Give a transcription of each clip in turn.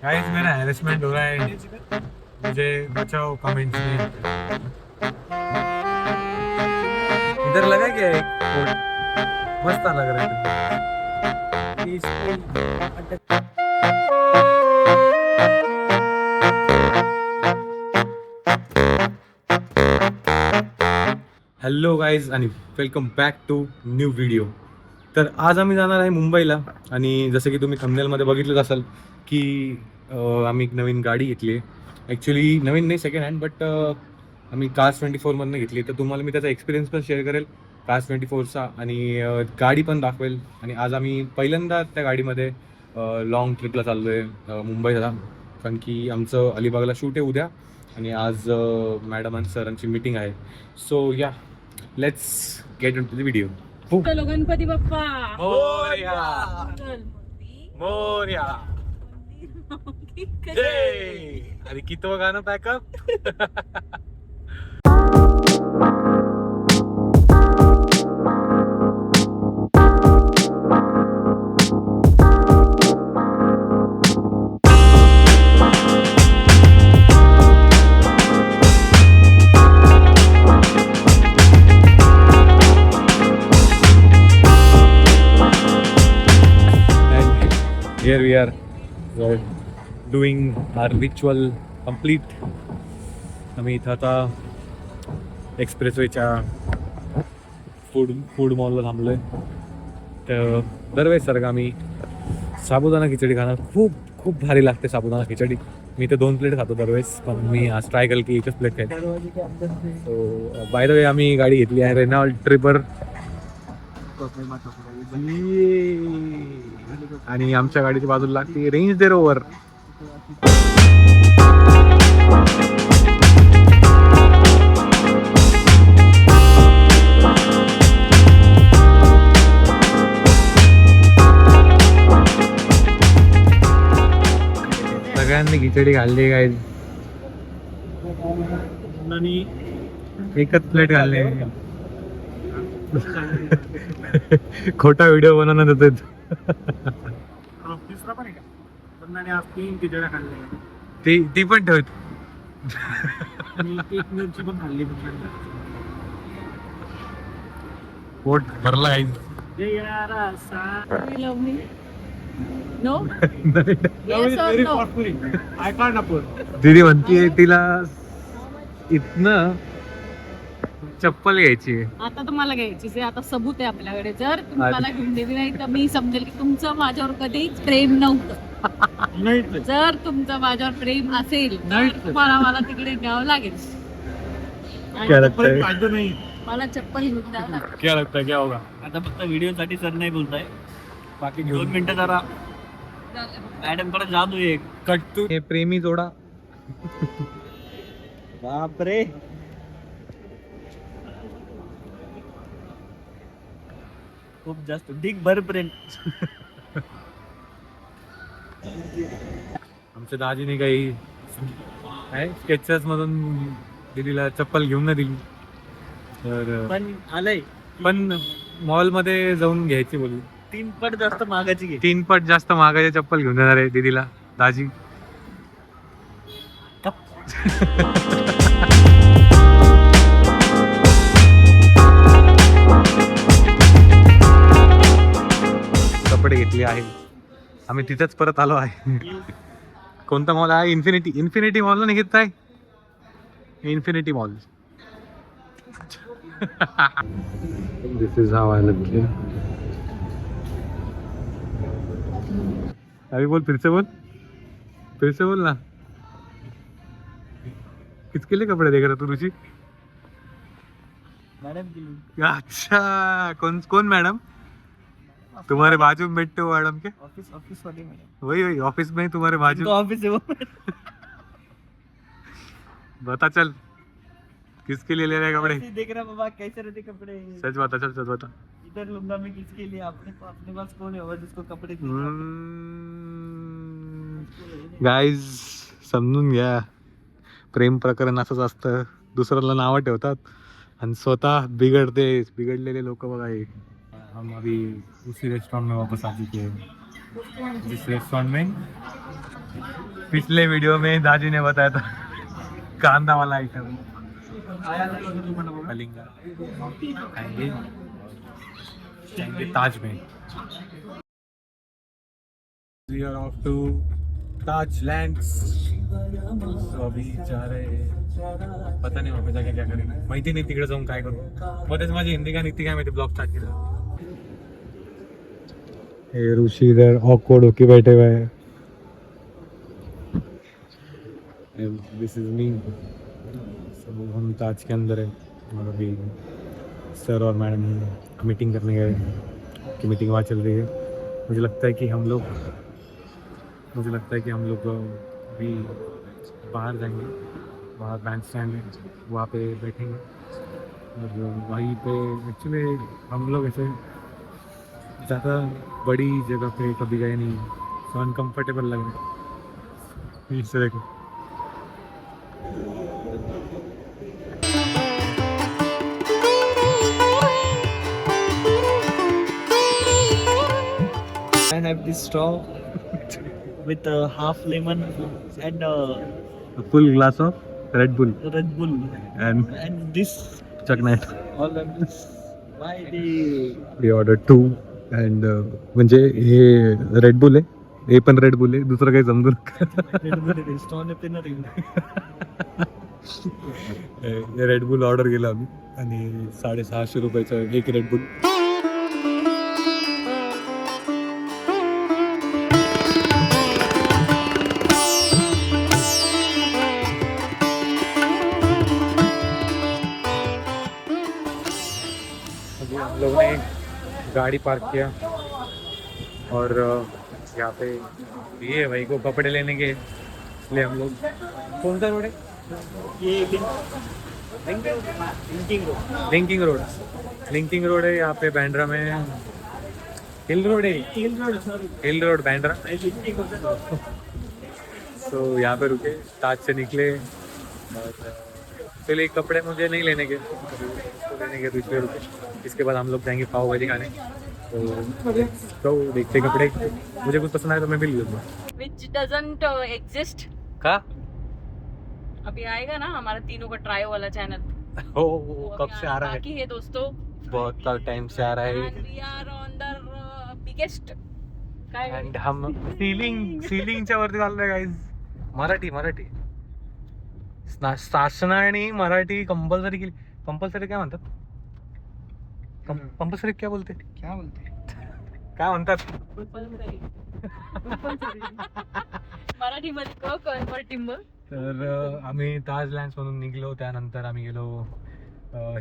Guys मेरा harassment हो रहा है, मुझे बचाओ कमेंट्स में। इधर लगा क्या एक कोट मस्त लग रहा है इसको। हॅलो गाईज आणि welcome back to new video. तर आज आम्ही जाणार आहे मुंबईला आणि जसं की तुम्ही थंबनेलमध्ये बघितलंच असाल की आम्ही एक नवीन गाडी घेतली आहे. ॲक्च्युली नवीन नाही, सेकंड हँड, बट आम्ही कार्स 24मधनं घेतली. तर तुम्हाला मी त्याचा एक्सपिरियन्स पण शेअर करेल कार्स 24चा आणि गाडी पण दाखवेल. आणि आज आम्ही पहिल्यांदा त्या गाडीमध्ये लॉंग ट्रिपला चाललो आहे मुंबईला, कारण की आमचं अलिबागला शूट आहे उद्या आणि आज मॅडम आणि सरांची मीटिंग आहे. सो या, let's get into the video. चलो गणपती बाप्पा मोरया मोरया जय. अरे कितवं गाणं pack up. Here we are doing our ritual complete. आम्ही इथं आता एक्सप्रेसवेच्या फूड मॉलला थांबलो आहे. तर दरवेळेस सारखं आम्ही साबुदाणा खिचडी खाणार. खूप भारी लागते साबुदाणा खिचडी. मी तर 2 प्लेट खातो दरवेळेस, पण मी आज ट्राय केलं की एकच प्लेट खायचं. सो बाय द वे आम्ही गाडी घेतली आहे रेनॉल्ट ट्रिपर आणि आमच्या गाडीच्या बाजूला लागते रेंज द रोवर. सगळ्यांनी खिचडी खाल्ली काय, एकच प्लेट खाल्ली. खोटा व्हिडिओ बनवण्यात येतो. ती पण ठेवत. मिरची पण खाल्ली. पोट भरला आहे. दीदी म्हणतीये तिला इथनं चप्पल घ्यायची. आता तुम्हाला घ्यायची, आता सबूत आहे आपल्याकडे. जर तुम्हाला घेऊन दिली नाही तर मी समजेल की तुमचं माझ्यावर कधीच प्रेम नव्हतं. जर तुमचं माझ्यावर प्रेम असेल तर तुम्हाला मला तिकडे न्यावं लागेल. मला चप्पल घेऊन द्यावं लागेल. क्या लगता है क्या होगा? आता फक्त व्हिडिओ साठी सर नाही बोलताय. बाकी 2 मिनिटं जरा मॅडम कडे जादू एक कट तू हे प्रेमी जोडा. बापरे, खूप जास्त ढीक भर प्रेम. आमच्या दाजीने काही स्केचर्स मधून दिदीला चप्पल घेऊन नाही दिली, तर पण आलंय पण मॉल मध्ये जाऊन घ्यायची बोलली. 3 पट जास्त महागाची घे. 3 पट जास्त महागाची चप्पल घेऊन देणार आहे दीदीला दाजी. कपडे घेतले आहे. आम्ही तिथेच परत आलो आहे. कोणता मॉल आहे? इन्फिनिटी मॉलला नाही घेत आहे. Infinity mall. This is how I look. अभी बोल, फिर से बोल ना. किसके लिए कपड़े देख रहा तू रुचि? मॅडम की अच्छा, कौन मैडम? तुम्हारे बाजू में बैठते हो मैडम के? ऑफिस वाली मॅडम. वही ऑफिस में तुम्हारे बाजू. तो ऑफिस है वो. बता चल, किसके लिए ले रहे हैं कपड़े? ऐसे देख रहा बाबा कैसे रहते कपड़े. सच बता, चल सच बता. इधर लूंगा मैं किसके लिए. अपने पास कौन है और जिसको कपड़े गाईज समजून घ्या, प्रेम प्रकरण असंच असतं. दुसऱ्याला नावं ठेवतात आणि स्वतः बिघडलेले लोक बघा. हे हम अभी उसी रेस्टोरेंट में वापस आ चुके हैं जिस रेस्टोरेंट में पिछले वीडियो में दादी ने बताया था कांदा वाला आइटम कलिंगा खाएंगे जाएंगे ताज में। We are off to Taj lands. तो अभी जा रहे हैं, पता नहीं वहाँ पे जाके क्या करेंगे, माहिती नाही तिकडे जाऊन काय करू। मध्येच माझी हिंदी का निघते काय माहिती, ब्लॉग स्टार्ट केला। ये ऋषि इधर ऑकवर्ड होके बैठे हुए हैं। दिस इज मी। सब हम ताज के अंदर है और अभी सर और मैडम मीटिंग करने गए कि मीटिंग वहाँ चल रही है। मुझे लगता है कि हम लोग अभी बाहर जाएंगे, बाहर बैंड स्टैंड है वहाँ पे बैठेंगे और वहीं पे एक्चुअली हम लोग ऐसे ज़्यादा बड़ी जगह पे कभी गए नहीं, सो अनकम्फर्टेबल लग रहा है इस तरह के। I have this straw with half lemon and A full glass of Red Bull Red Bull and this Chuck Night. all of this. Why they We ordered 2 and म्हणजे हे रेड बुल आहे, हे पण red boule आहे, दुसरं काही समजू नका। Red Bull is straw ने पिणार रेड बुल ऑर्डर केलं आम्ही आणि 650 रुपयाचं एक रेड बुल। अभी हम लोगों ने गाड़ी पार्क किया और यहाँ पे ये भाई को कपड़े लेने के लिए हम लोग, कौन सा रोड है? ये लिंकिंग रोड है यहाँ पे बैंड्रा में। हिल रोड है, हिल रोड बैंड्रा। तो यहाँ पे रुके, ताज से निकले और चलिए कपड़े मुझे नहीं लेने के, उसको लेने के दूसरे रुके। इसके बाद हम लोग जाएंगे पाव भाजी खाने। तो देखते कपड़े, मुझे कुछ पसंद आए तो मैं भी ले लूँगा। Which doesn't exist. का अभी आएगा ना हमारा तीनों का ट्राई वाला चैनल। हो कब से आ रहा है? बाकी है दोस्तों, बहुत टाइम से आ रहा है। and we are on the biggest काय अँड हम सिलिंगच्या वरती चाललोय गाईज। मराठी शासनाने मराठी कंपल्सरी केली। कंपल्सरी काय म्हणतात? कंपल्सरी क्या बोलते काय म्हणतात? मराठी मध्ये कन्वर्टिंग। तर आम्ही ताज लँड्स मधून निघलो, त्यानंतर आम्ही गेलो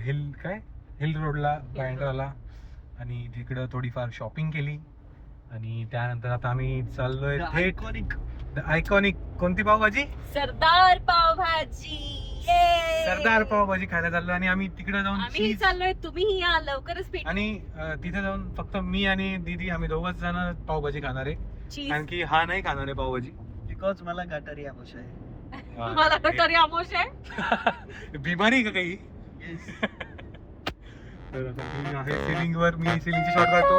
हिल रोडला बँड्राला आणि तिकडं थोडीफार शॉपिंग केली आणि त्यानंतर आता आम्ही चाललोय थेट आयकॉनिक कोणती पावभाजी? सरदार पावभाजी। सरदार पावभाजी खायला चाललो आणि आम्ही तिकडे जाऊन आम्ही चाललोय, तुम्ही या लवकरच भेट। आणि तिथे जाऊन फक्त मी आणि दीदी आम्ही दोघंच जण पावभाजी खाणार आहे, चीज कारण की हा नाही खाणार आहे पावभाजी। बिकॉज मला गटारी आमोश आहे। मला कटोरी आमोश आहे। बिमारी का काही? तर आता मी आहे सिलिंगवर, मी सिलिंगची शॉट काढतो।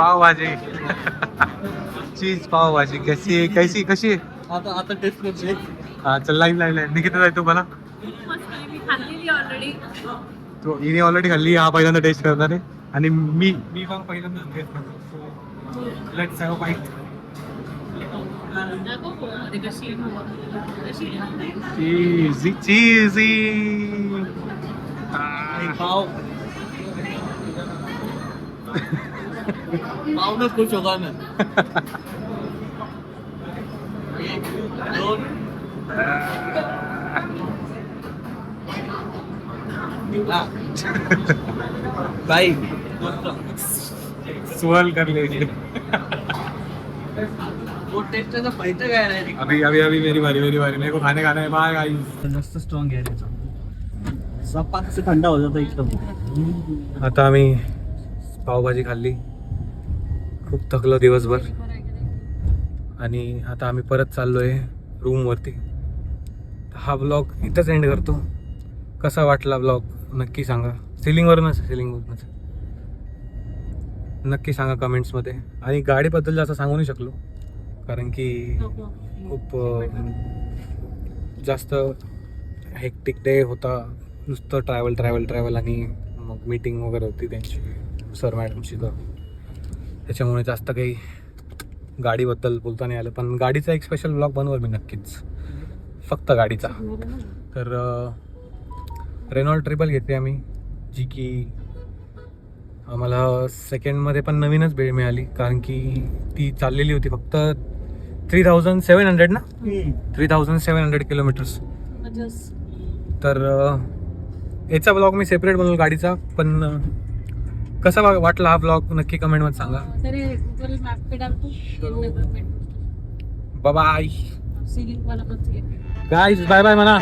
पावभाजी चीज पावभाजी कशी आहे? कशी आहे? आता टेस्ट करते। हा चल लाईन निकिता जाय तू मला। मस्त आहे, मी खाल्लेली ऑलरेडी। तो हिने ऑलरेडी खाल्ली, हा पहिल्यांदा टेस्ट करणार आहे आणि मी पण पहिल्यांदा टेस्ट करतो। Let's have a bite. Cheesy पाव पाव में खुश होगा मैं। 1 2 बाई सुहल कर ले वो टेस्टचा फायदा काय नाही अभी अभी अभी मेरी बारी मेरे को खाने खाना है बाय गाइस. जास्त स्ट्रॉंग आहे त्याचा सपाक से थंडा हो जातो एकदम. आता आम्ही पावभाजी खाल्ली, खूप थकलो दिवसभर आणि आता आम्ही परत चाललोय रूमवरती. हा ब्लॉग इथंच एंड करतो. कसा वाटला ब्लॉग नक्की सांगा. सिलिंगवरूनच नक्की सांगा कमेंट्समध्ये. आणि गाडीबद्दल जास्त सांगू नाही शकलो कारण की खूप जास्त हेक्टिक डे होता. नुसतं ट्रॅव्हल आणि मग मीटिंग वगैरे होती त्यांची सर मॅडमची, तर त्याच्यामुळे जास्त काही गाडीबद्दल बोलता नाही आलं. पण गाडीचा एक स्पेशल ब्लॉग बनवेल मी नक्कीच, फक्त गाडीचा. तर रेनॉल्ड ट्रिपल घेतली आम्ही, जी की आम्हाला सेकंडमध्ये पण नवीनच वेळ मिळाली कारण की ती चाललेली होती फक्त 3700 ना, 3700 किलोमीटर्स. तर याचा ब्लॉग मी सेपरेट बनवला गाडीचा. पण कसा वाटला हा ब्लॉग नक्की कमेंटमध्ये सांगा. तरी गुगल मॅप पे डालतो. बाय सिलिंग वाला पण गाईज, बाय बाय म्हणा.